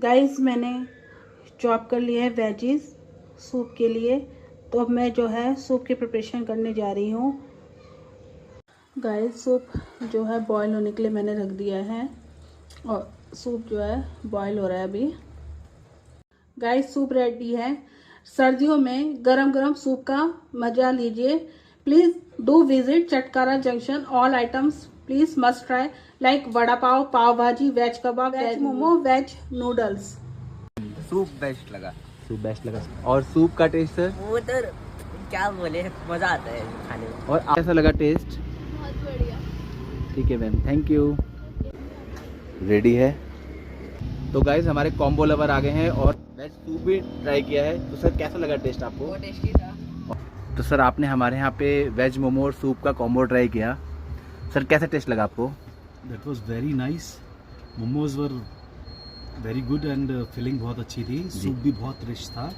Guys मैंने chop कर लिया है वेजीज सूप के लिए। तो अब मैं जो है सूप की प्रिपरेशन करने जा रही हूँ। गाइस सूप जो है बॉईल होने के लिए मैंने रख दिया है और सूप जो है बॉईल हो रहा है अभी। गाइस सूप रेडी है। सर्दियों में गरम गरम सूप का मजा लीजिए। Please do visit Chatkara Junction. All items please must try like vada pav, pav bhaji, veg kebab, veg momo, veg noodles. Soup best लगा। और सूप का टेस्ट सर? वो तो क्या बोले, मजा आता है खाने में। और कैसा लगा टेस्ट? बहुत बढ़िया। ठीक है मैम, थैंक यू। रेडी है। तो गाइस हमारे कॉम्बो लवर आ गए हैं और वेज सूप भी ट्राई किया है। तो सर कैसा लगा टेस्ट आपको? बहुत टेस्टी था। तो सर आपने हमारे यहाँ पे वेज मोमो और सूप का कॉम्बो ट्राई किया। सर कैसा टेस्ट लगा आपको? That was very nice. Momos were very good and filling बहुत अच्छी थी। सूप भी बहुत रिच था।